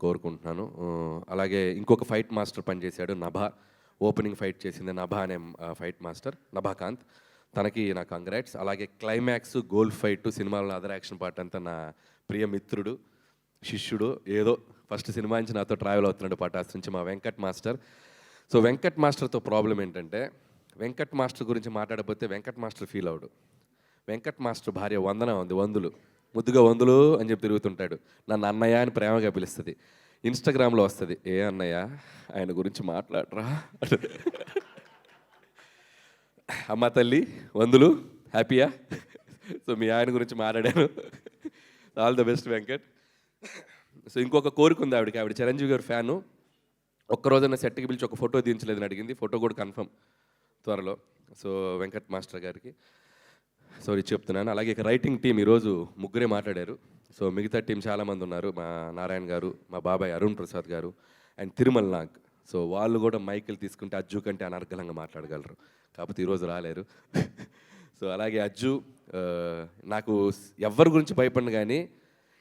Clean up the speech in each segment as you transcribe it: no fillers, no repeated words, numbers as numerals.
కోరుకుంటున్నాను. అలాగే ఇంకొక ఫైట్ మాస్టర్ పనిచేశాడు నభా. ఓపెనింగ్ ఫైట్ చేసింది నభా అనే ఫైట్ మాస్టర్ నభాకాంత్. తనకి నా కంగ్రాట్స్. అలాగే క్లైమాక్స్, గోల్ ఫైట్, సినిమాలో అదర్ యాక్షన్ పార్ట్ అంతా నా ప్రియ మిత్రుడు, శిష్యుడు, ఏదో ఫస్ట్ సినిమా నుంచి నాతో ట్రావెల్ అవుతున్నాడు పటాస్ నుంచి, మా వెంకట్ మాస్టర్. సో వెంకట్ మాస్టర్తో ప్రాబ్లం ఏంటంటే, వెంకట్ మాస్టర్ గురించి మాట్లాడకపోతే వెంకట్ మాస్టర్ ఫీల్ అవడు. వెంకట్ మాస్టర్ భార్య వందన ఉంది, వందులు, ముద్దుగా వందులు అని చెప్పి తిరుగుతుంటాడు. నన్ను అన్నయ్య అని ప్రేమగా పిలుస్తుంది. ఇన్స్టాగ్రామ్లో వస్తుంది, ఏ అన్నయ్య ఆయన గురించి మాట్లాడరా. అమ్మ తల్లి వందులు, హ్యాపీయా? సో మీ ఆయన గురించి మాట్లాడాను. All the best Venkat. So ఇంకొక కోరిక ఉంది ఆవిడకి. ఆవిడ చిరంజీవి గారు ఫ్యాను. ఒక్కరోజైనా సెట్కి పిలిచి ఒక ఫోటో దించలేదని అడిగింది. ఫోటో కూడా కన్ఫర్మ్ త్వరలో. సో వెంకట్ మాస్టర్ గారికి సారీ చెప్తున్నాను. అలాగే ఇక రైటింగ్ టీం ఈరోజు ముగ్గురే మాట్లాడారు. సో మిగతా టీం చాలామంది ఉన్నారు. మా నారాయణ గారు, మా బాబాయ్ అరుణ్ ప్రసాద్ గారు అండ్ తిరుమల నాగ్. సో వాళ్ళు కూడా మైకులు తీసుకుంటే అజ్జు కంటే అనర్గళంగా మాట్లాడగలరు, కాకపోతే ఈరోజు రాలేరు. సో అలాగే అజ్జు, నాకు ఎవరి గురించి భయపడిన కానీ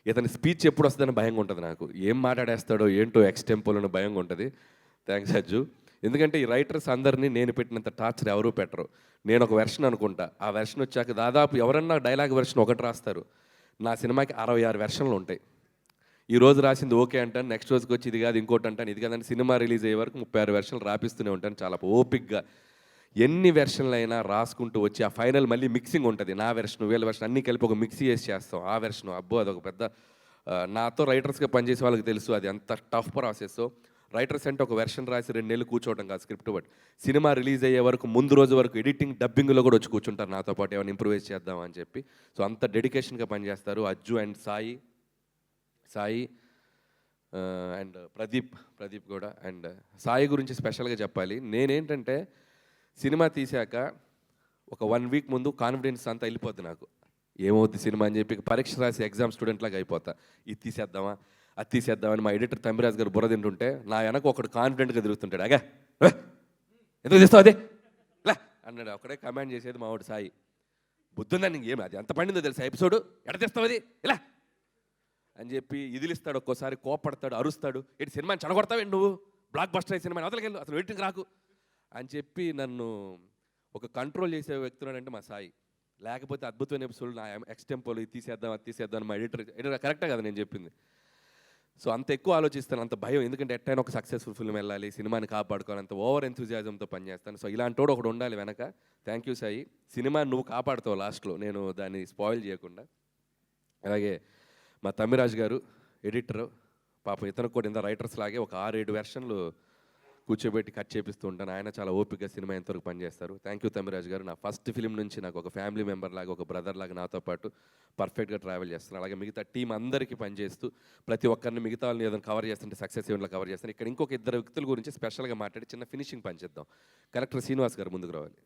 ఇతని స్పీచ్ ఎప్పుడు వస్తుందని భయంగా ఉంటుంది నాకు. ఏం మాట్లాడేస్తాడో ఏంటో ఎక్స్టెంపోలో భయంగా ఉంటుంది. థ్యాంక్స్ అజ్జు. ఎందుకంటే ఈ రైటర్స్ అందరినీ నేను పెట్టినంత టార్చర్ ఎవరూ పెట్టరు. నేను ఒక వెర్షన్ అనుకుంటా, ఆ వెర్షన్ వచ్చాక దాదాపు ఎవరన్నా డైలాగ్ వెర్షన్ ఒకటి రాస్తారు. నా సినిమాకి 66 వెర్షన్లు ఉంటాయి. ఈ రోజు రాసింది ఓకే అంటాను, నెక్స్ట్ రోజుకి వచ్చి ఇది కాదు ఇంకోటి అంటాను, ఇది కాదని సినిమా రిలీజ్ అయ్యే వరకు 36 వెర్షన్లు రాపిస్తూనే ఉంటాను చాలా ఓపిక్గా. ఎన్ని వెర్షన్లు అయినా రాసుకుంటూ వచ్చి ఆ ఫైనల్ మళ్ళీ మిక్సింగ్ ఉంటుంది. నా వెర్షన్, వీళ్ళ వెర్షన్ అన్నీ కలిపి ఒక మిక్సీ చేసి చేస్తాం. ఆ వెర్షన్ అబ్బో అదొక పెద్ద, నాతో రైటర్స్గా పనిచేసే వాళ్ళకి తెలుసు అది ఎంత టఫ్ ప్రాసెస్. రైటర్స్ అంటే ఒక వెర్షన్ రాసి 2 నెలలు కూర్చోవడం కాదు స్క్రిప్ట్ బట్, సినిమా రిలీజ్ అయ్యే వరకు ముందు రోజు వరకు ఎడిటింగ్, డబ్బింగ్లో కూడా వచ్చి కూర్చుంటారు నాతో పాటు ఏమైనా ఇంప్రూవైజ్ చేద్దాం అని చెప్పి. సో అంత డెడికేషన్గా పనిచేస్తారు అజ్జు అండ్ సాయి అండ్ ప్రదీప్ కూడా. అండ్ సాయి గురించి స్పెషల్గా చెప్పాలి. నేనేంటంటే సినిమా తీశాక ఒక 1 వీక్ ముందు కాన్ఫిడెన్స్ అంతా వెళ్ళిపోద్ది నాకు. ఏమవుద్ది సినిమా అని చెప్పి పరీక్ష రాసి ఎగ్జామ్ స్టూడెంట్ లాగా అయిపోతా. ఇది తీసేద్దామా అది తీసేద్దామని మా ఎడిటర్ తమ్మిరాజు గారు బుర్ర తింటుంటే నా వెనక ఒకడు కాన్ఫిడెంట్గా తిరుగుతుంటాడు. అగా ఎందుకు తీస్తావు అదే ఇలా అన్నాడు. ఒకడే కమాండ్ చేసేది మా వాడు సాయి. బుద్ధుందని ఏమి అది ఎంత పండిందో తెలుసా ఎపిసోడ్, ఎడ తీస్తావు అది ఇలా అని చెప్పి ఇదిలిస్తాడు. ఒక్కోసారి కోపడతాడు, అరుస్తాడు. ఏంటి సినిమాని చెడగొడతావేంటి నువ్వు, బ్లాక్ బస్టర్ అయ్యే సినిమాని అవతలకెళ్ళు, అసలు వెయిటింగ్ రాకు అని చెప్పి నన్ను ఒక కంట్రోల్ చేసే వ్యక్తున్నాడంటే మా సాయి. లేకపోతే అద్భుతమైన ఎపిసోడ్ నా ఎక్స్టెంపోలు ఇది తీసేద్దాం అది తీసేద్దాం మా ఎడిటర్ కరెక్టే కదా నేను చెప్పింది. సో అంత ఎక్కువ ఆలోచిస్తాను, అంత భయం. ఎందుకంటే ఎట్టైనా ఒక సక్సెస్ఫుల్ ఫిల్మ్ వెళ్ళాలి, సినిమాని కాపాడుకోవాలి, అంత ఓవర్ ఎంతూజియాజంతో పనిచేస్తాను. సో ఇలాంటోడు ఒకడు ఉండాలి వెనక. Thank you Sai. సినిమా నువ్వు కాపాడుతావు లాస్ట్లో, నేను దాన్ని స్పాయిల్ చేయకుండా. అలాగే మా తమ్మిరాజు గారు ఎడిటర్, పాపం ఇతను కూడా ఇంత రైటర్స్ లాగే ఒక 6-7 వెర్షన్లు కూర్చోబెట్టి కట్ చేపిస్తూ ఉంటాను. ఆయన చాలా ఓపికగా సినిమా ఎంతవరకు పనిచేస్తారు. థ్యాంక్ యూ తమ్మిరాజు గారు. నా ఫస్ట్ ఫిలిం నుంచి నాకు ఒక ఫ్యామిలీ మెంబర్ లాగా, ఒక బ్రదర్ లాగా నాతో పాటు పర్ఫెక్ట్గా ట్రావెల్ చేస్తాను. అలాగే మిగతా టీం అందరికీ పనిచేస్తూ ప్రతి ఒక్కరిని మిగతా వాళ్ళని ఏదైనా కవర్ చేస్తుంటే సక్సెస్ ఈవెంట్లో కవర్ చేస్తాను. ఇక్కడ ఇంకొక 2 వ్యక్తుల గురించి స్పెషల్గా మాట్లాడి చిన్న ఫినిషింగ్ పనిచేద్దాం. కలెక్టర్ శ్రీనివాస్ గారు ముందుకు రావాలి.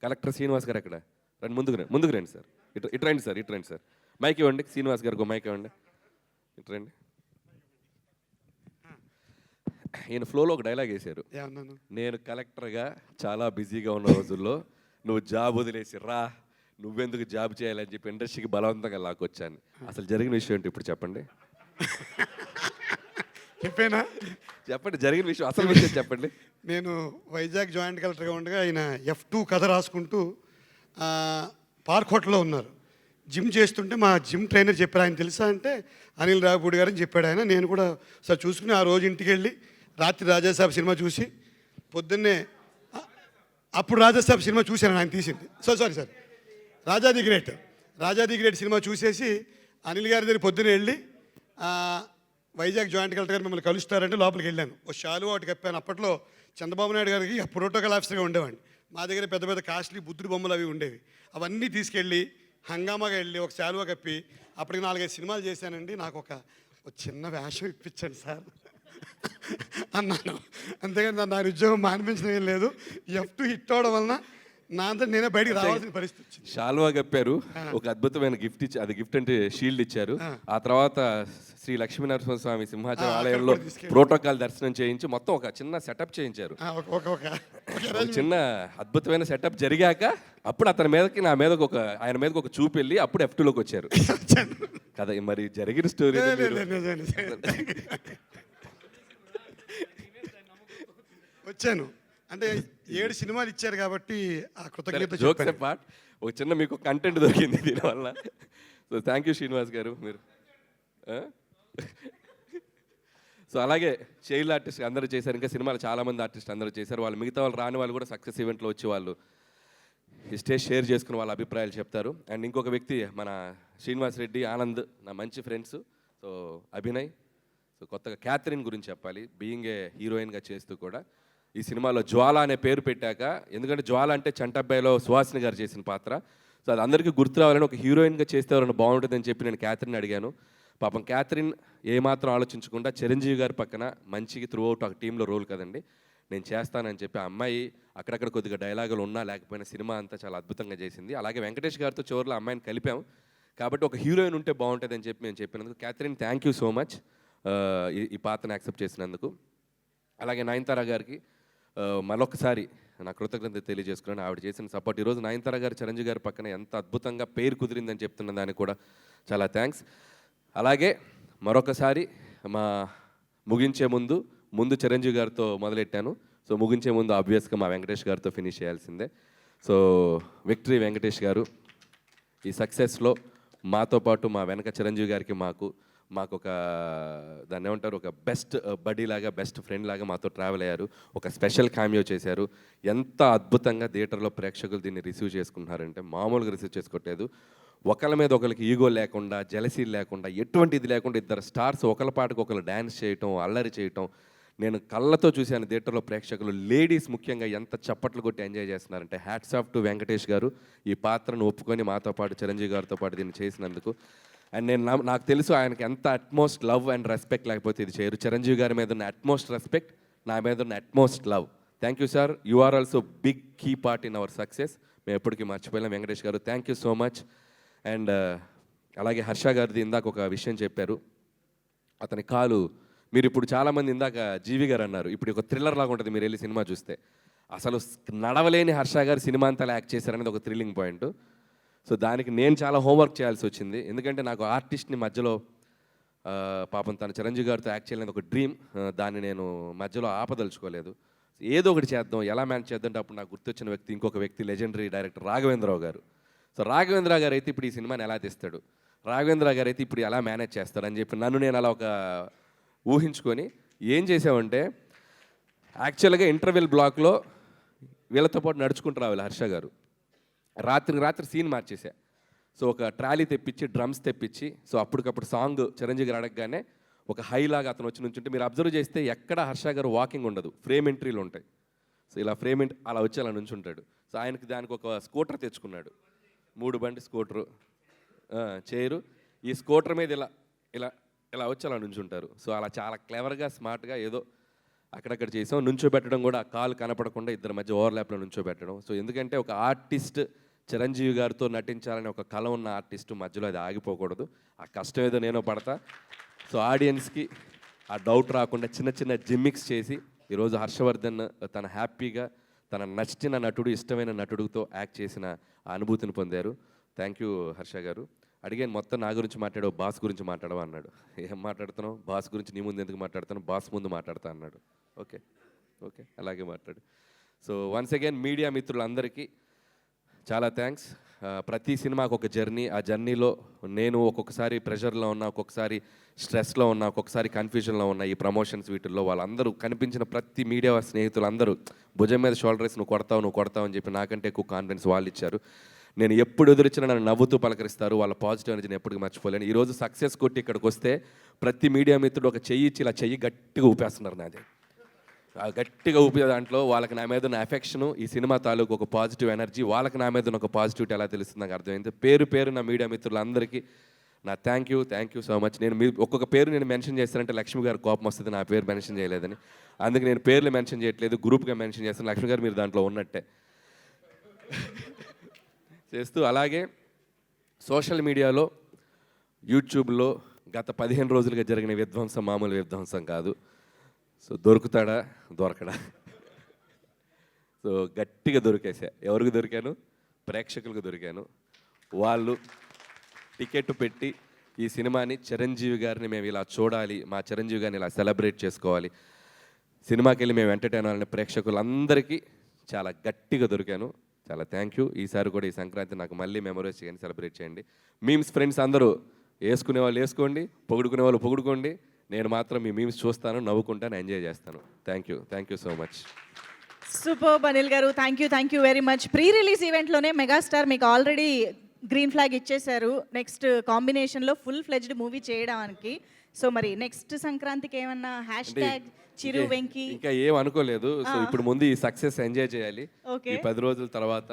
కలెక్టర్ శ్రీనివాస్ గారు ఎక్కడ రండి, ముందుకు రండి సార్. ఇటు రండి సార్. మైక్ ఇవ్వండి శ్రీనివాస్ గారికి, మైక్ ఇవ్వండి. ఇటు రండి. ఈయన ఫ్లోలో ఒక డైలాగ్ వేశారు, నేను కలెక్టర్గా చాలా బిజీగా ఉన్న రోజుల్లో నువ్వు జాబ్ వదిలేసి రా, నువ్వెందుకు జాబ్ చేయాలని చెప్పి ఇండస్ట్రీకి బలవంతంగా లాక్కొచ్చాను. అసలు జరిగిన విషయం ఏంటి ఇప్పుడు చెప్పండి. చెప్పండి జరిగిన విషయం, అసలు విషయం చెప్పండి. నేను వైజాగ్ జాయింట్ కలెక్టర్గా ఉండగా ఆయన F2 కథ రాసుకుంటూ పార్క్ హోటల్లో ఉన్నారు. జిమ్ చేస్తుంటే మా జిమ్ ట్రైనర్ చెప్పారు, ఆయన తెలుసా అంటే అనిల్ రావుపూడి గారు అని చెప్పాడు ఆయన. నేను కూడా సార్ చూసుకుని ఆ రోజు ఇంటికి వెళ్ళి రాత్రి రాజాసాబ్ సినిమా చూసి పొద్దున్నే, అప్పుడు రాజాసాబ్ సినిమా చూశాను ఆయన తీసింది. Sorry Raja the great cinema చూసేసి అనిల్ గారి దగ్గర పొద్దున్నే వెళ్ళి వైజాగ్ జాయింట్ కలెక్టర్ గారు మిమ్మల్ని కలుస్తారంటే లోపలికి వెళ్ళాను. ఓ షాలు ఒకటి కప్పాను. అప్పట్లో చంద్రబాబు నాయుడు గారికి ప్రోటోకాల్ ఆఫీసర్గా ఉండేవాడిని. మా దగ్గర పెద్ద పెద్ద కాస్ట్లీ బుద్ధుడి బొమ్మలు అవి ఉండేవి. అవన్నీ తీసుకెళ్ళి హంగామాగా వెళ్ళి ఒక శాలువా కప్పి అప్పటికి 4-5 సినిమాలు చేశానండి. నాకు ఒక చిన్న వేషం ఇప్పించండి సార్ అన్నాను. అంతేగాని నా ఉద్యోగం మానిపించడం ఏం లేదు. F2 హిట్ అవడం వలన నా అంతా నేనే బయటికి రావాల్సిన పరిస్థితి వచ్చింది. షాల్వా కప్పారు, ఒక అద్భుతమైన గిఫ్ట్ ఇచ్చి, అది గిఫ్ట్ అంటే షీల్డ్ ఇచ్చారు. ఆ తర్వాత శ్రీ లక్ష్మీనరసింహస్వామి సింహాచలం ఆలయంలో ప్రోటోకాల్ దర్శనం చేయించి మొత్తం ఒక చిన్న సెటప్ చేయించారు. చిన్న అద్భుతమైన సెటప్ జరిగాక అప్పుడు అతని మీదకి ఆయన మీదకి ఒక చూపు వెళ్ళి అప్పుడు F2లోకి వచ్చారు. కదా మరి జరిగిన స్టోరీ వచ్చాను అంటే 7 సినిమాలు ఇచ్చారు కాబట్టి ఆ కృతజ్ఞత జోక్స్ చెప్పాను. పార్ట్ ఒక చిన్న మీకు కంటెంట్ దొరికింది దీనివల్ల. సో థ్యాంక్ యూ శ్రీనివాస్ గారు మీరు. సో అలాగే చైల్డ్ ఆర్టిస్ట్ అందరూ చేశారు, ఇంకా సినిమాలు చాలామంది ఆర్టిస్ట్ అందరూ చేశారు. వాళ్ళు మిగతా వాళ్ళు రాని వాళ్ళు కూడా సక్సెస్ ఈవెంట్లో వచ్చి వాళ్ళు ఈ స్టేజ్ షేర్ చేసుకుని వాళ్ళ అభిప్రాయాలు చెప్తారు. అండ్ ఇంకొక వ్యక్తి మన శ్రీనివాస్ రెడ్డి, ఆనంద్ నా మంచి ఫ్రెండ్స్. సో అభినయ్, సో కొత్తగా క్యాథరిన్ గురించి చెప్పాలి. బీయింగ్ ఏ హీరోయిన్గా చేస్తూ కూడా ఈ సినిమాలో జ్వాల అనే పేరు పెట్టాక, ఎందుకంటే జ్వాల అంటే చంటబ్బాయిలో సుహాసిని గారు చేసిన పాత్ర. సో అది అందరికీ గుర్తు రావాలని ఒక హీరోయిన్గా చేస్తే ఎవరైనా బాగుంటుందని చెప్పి నేను క్యాథరిన్ అడిగాను. పాపం క్యాథరిన్ ఏమాత్రం ఆలోచించకుండా చిరంజీవి గారి పక్కన మంచిగా త్రూ అవుట్ ఒక టీంలో రోల్ కదండి, నేను చేస్తానని చెప్పి ఆ అమ్మాయి అక్కడక్కడ కొద్దిగా డైలాగులు ఉన్నా లేకపోయినా సినిమా అంతా చాలా అద్భుతంగా చేసింది. అలాగే వెంకటేష్ గారితో చివరిలో అమ్మాయిని కలిపాము కాబట్టి ఒక హీరోయిన్ ఉంటే బాగుంటుంది అని చెప్పి మేము చెప్పినందుకు Catherine thank you so much ఈ పాత్రను యాక్సెప్ట్ చేసినందుకు. అలాగే నయనతార గారికి మరొకసారి నా కృతజ్ఞత తెలియజేసుకున్నాను. ఆవిడ చేసిన సపోర్ట్. ఈరోజు నయనతార గారు చిరంజీవి గారి పక్కన ఎంత అద్భుతంగా పేరు కుదిరిందని చెప్తున్న దానికి కూడా చాలా థ్యాంక్స్. అలాగే మరొకసారి మా ముగించే ముందు చిరంజీవి గారితో మొదలెట్టాను. సో ముగించే ముందు ఆబ్వియస్గా మా వెంకటేష్ గారితో ఫినిష్ చేయాల్సిందే. సో విక్టరీ వెంకటేష్ గారు, ఈ సక్సెస్లో మాతో పాటు మా వెనక చిరంజీవి గారికి మాకు ఒక దాన్ని ఏమంటారు, ఒక బెస్ట్ బడీ లాగా, బెస్ట్ ఫ్రెండ్ లాగా మాతో ట్రావెల్ అయ్యారు. ఒక స్పెషల్ క్యామియో చేశారు. ఎంత అద్భుతంగా థియేటర్లో ప్రేక్షకులు దీన్ని రిసీవ్ చేసుకుంటున్నారంటే మామూలుగా రిసీవ్ చేసుకోవట్లేదు. ఒకళ్ళ మీద ఒకరికి ఈగో లేకుండా, జెలసీ లేకుండా, ఎటువంటి ఇది లేకుండా ఇద్దరు స్టార్స్ ఒకళ్ళ పాటకు ఒకళ్ళు డ్యాన్స్ చేయటం, అల్లరి చేయటం నేను కళ్ళతో చూశాను. థియేటర్లో ప్రేక్షకులు, లేడీస్ ముఖ్యంగా ఎంత చప్పట్లు కొట్టి ఎంజాయ్ చేస్తున్నారంటే హ్యాట్స్ ఆఫ్ టు వెంకటేష్ గారు ఈ పాత్రను ఒప్పుకొని మాతో పాటు చిరంజీవి గారితో పాటు దీన్ని చేసినందుకు. అండ్ నాకు తెలుసు ఆయనకి ఎంత అట్మోస్ట్ లవ్ అండ్ రెస్పెక్ట్ లేకపోతే ఇది చేయరు. చిరంజీవి గారి మీద ఉన్న అట్మోస్ట్ రెస్పెక్ట్, నా మీద ఉన్న utmost love. Thank you sir, you are also big key part in our success. మేము ఎప్పటికీ మర్చిపోయాం. వెంకటేష్ గారు thank you so much. And అలాగే హర్ష గారిది ఇందాక ఒక విషయం చెప్పారు. అతని కాలు మీరు ఇప్పుడు చాలామంది ఇందాక జీవి గారు అన్నారు, ఇప్పుడు ఒక థ్రిల్లర్ లాగా ఉంటుంది మీరు వెళ్ళి సినిమా చూస్తే. అసలు నడవలేని హర్ష గారు సినిమా అంతా యాక్ట్ చేశారనేది ఒక థ్రిల్లింగ్ పాయింట్. సో దానికి నేను చాలా హోంవర్క్ చేయాల్సి వచ్చింది. ఎందుకంటే నాకు ఆర్టిస్ట్ని మధ్యలో పాపం తన చిరంజీవి గారితో యాక్ట్ చేయాలని ఒక డ్రీమ్, దాన్ని నేను మధ్యలో ఆపదలుచుకోలేదు. ఏదో ఒకటి చేద్దాం, ఎలా మేనేజ్ చేద్దాం అంటే అప్పుడు నాకు గుర్తొచ్చిన వ్యక్తి ఇంకొక వ్యక్తి, లెజెండరీ డైరెక్టర్ రాఘవేంద్రరావు గారు. సో రాఘవేంద్ర గారు అయితే ఇప్పుడు ఈ సినిమాని ఎలా తీస్తాడు, రాఘవేంద్ర గారు అయితే ఇప్పుడు ఎలా మేనేజ్ చేస్తాడని చెప్పి నన్ను నేను అలా ఒక ఊహించుకొని ఏం చేసామంటే, యాక్చువల్గా ఇంటర్వెల్ బ్లాక్లో వీళ్ళతో పాటు నడుచుకుంటూ రావాలి హర్ష గారు. రాత్రి సీన్ మార్చేసా. సో ఒక ట్రాలీ తెప్పించి, డ్రమ్స్ తెప్పించి, సో అప్పటికప్పుడు సాంగ్ చిరంజీవి గారు అడగగానే ఒక హైలాగా అతను వచ్చి నుంచుంటే మీరు అబ్జర్వ్ చేస్తే ఎక్కడ హర్ష గారు వాకింగ్ ఉండదు, ఫ్రేమ్ ఎంట్రీలు ఉంటాయి. సో ఇలా అలా వచ్చి అలా నుంచుంటాడు. సో ఆయనకి దానికి ఒక స్కూటర్ తెచ్చుకున్నాడు, 3 బండి స్కూటరు, చైరు. ఈ స్కూటర్ మీద ఇలా ఇలా ఇలా వచ్చి అలా నుంచుంటారు. సో అలా చాలా క్లెవర్గా, స్మార్ట్గా ఏదో అక్కడక్కడ చేసాం. నుంచోబెట్టడం కూడా కాలు కనపడకుండా ఇద్దరి మధ్య ఓవర్లాప్లో నుంచోబెట్టడం. సో ఎందుకంటే ఒక ఆర్టిస్ట్ చిరంజీవి గారితో నటించాలని ఒక కళ ఉన్న ఆర్టిస్టు మధ్యలో అది ఆగిపోకూడదు. ఆ కష్టం ఏదో నేను పడతా. సో ఆడియన్స్కి ఆ డౌట్ రాకుండా చిన్న చిన్న జిమ్మిక్స్ చేసి ఈరోజు హర్షవర్ధన్ తన హ్యాపీగా తన నచ్చిన నటుడు, ఇష్టమైన నటుడితో యాక్ట్ చేసిన ఆ అనుభూతిని పొందారు. థ్యాంక్ యూ హర్ష గారు. అడిగాను మొత్తం నా గురించి మాట్లాడావు, బాస్ గురించి మాట్లాడవా అన్నాడు. ఏం మాట్లాడుతున్నావు, బాస్ గురించి నీ ముందు ఎందుకు మాట్లాడుతాను, బాస్ ముందు మాట్లాడతా అన్నాడు. ఓకే అలాగే మాట్లాడు. సో వన్స్ అగైన్ మీడియా మిత్రులందరికీ చాలా థ్యాంక్స్. ప్రతి సినిమాకు ఒక జర్నీ, ఆ జర్నీలో నేను ఒక్కొక్కసారి ప్రెషర్లో ఉన్నా, ఒక్కొక్కసారి స్ట్రెస్లో ఉన్నా, ఒక్కొక్కసారి కన్ఫ్యూజన్లో ఉన్నా. ఈ ప్రమోషన్స్ వీటిల్లో వాళ్ళందరూ కనిపించిన ప్రతి మీడియా స్నేహితులందరూ భుజం మీద షోల్డర్ వేసి నువ్వు కొడతావు అని చెప్పి నాకంటే ఎక్కువ కాన్ఫిడెన్స్ వాళ్ళు ఇచ్చారు. నేను ఎప్పుడు ఎదురిచ్చినా నన్ను నవ్వుతూ పలకరిస్తారు. వాళ్ళ పాజిటివ్ ఎనర్జీని ఎప్పటికీ మర్చిపోలేను. ఈరోజు సక్సెస్ కొట్టి ఇక్కడికి వస్తే ప్రతి మీడియా మిత్రుడు ఒక చెయ్యి ఇచ్చి ఇలా చెయ్యి గట్టిగా ఊపేస్తున్నారు నాది. ఆ గట్టిగా ఊపే దాంట్లో వాళ్ళకి నా మీద ఉన్న ఎఫెక్షను, ఈ సినిమా తాలూకు ఒక పాజిటివ్ ఎనర్జీ, వాళ్ళకి నా మీద ఉన్న ఒక పాజిటివిటీ ఎలా తెలుస్తుంది నాకు అర్థమైంది. పేరు నా మీడియా మిత్రులందరికీ నా థ్యాంక్ యూ సో మచ్. నేను ఒక్కొక్క పేరు నేను మెన్షన్ చేస్తానంటే లక్ష్మి గారు కోపం వస్తుంది, నా పేరు మెన్షన్ చేయలేదని. అందుకే నేను పేర్లు మెన్షన్ చేయట్లేదు, గ్రూప్గా మెన్షన్ చేస్తాను. లక్ష్మి గారు మీరు దాంట్లో ఉన్నట్టే చేస్తూ. అలాగే సోషల్ మీడియాలో, యూట్యూబ్లో గత 15 రోజులుగా జరిగిన విధ్వంసం మామూలు విధ్వంసం కాదు. సో దొరకడా సో గట్టిగా దొరికేసా. ఎవరికి దొరికాను? ప్రేక్షకులకు దొరికాను. వాళ్ళు టికెట్ పెట్టి ఈ సినిమాని చిరంజీవి గారిని మేము ఇలా చూడాలి, మా చిరంజీవి గారిని ఇలా సెలబ్రేట్ చేసుకోవాలి, సినిమాకి వెళ్ళి మేము ఎంటర్టైన్ అవ్వాలని ప్రేక్షకులందరికీ చాలా గట్టిగా దొరికాను. చాలా థ్యాంక్ యూ. ఈసారి కూడా ఈ సంక్రాంతి నాకు మళ్ళీ మెమరీస్ చేయండి, సెలబ్రేట్ చేయండి. మీమ్స్ ఫ్రెండ్స్ అందరూ వేసుకునే వాళ్ళు వేసుకోండి, పొగుడుకునే వాళ్ళు పొగుడుకోండి. నేను మాత్రం మీ మీమ్స్ చూస్తాను, నవ్వుకుంటాను, ఎంజాయ్ చేస్తాను. Thank you so much. Super Anil garu, thank you very much. Pre release ఈవెంట్లోనే మెగాస్టార్ మీకు ఆల్రెడీ గ్రీన్ ఫ్లాగ్ ఇచ్చేశారు నెక్స్ట్ కాంబినేషన్లో ఫుల్ ఫ్లెడ్జ్డ్ మూవీ చేయడానికి. సో మరి నెక్స్ట్ సంక్రాంతికి ఏమన్నా హ్యాష్ ట్యాగ్ చిరు వెంకీ ఇంకా ఏం అనుకోలేదు. సో ఇప్పుడు ముందు ఈ సక్సెస్ ఎంజాయ్ చేయాలి. Okay. ఈ 10 రోజుల తర్వాత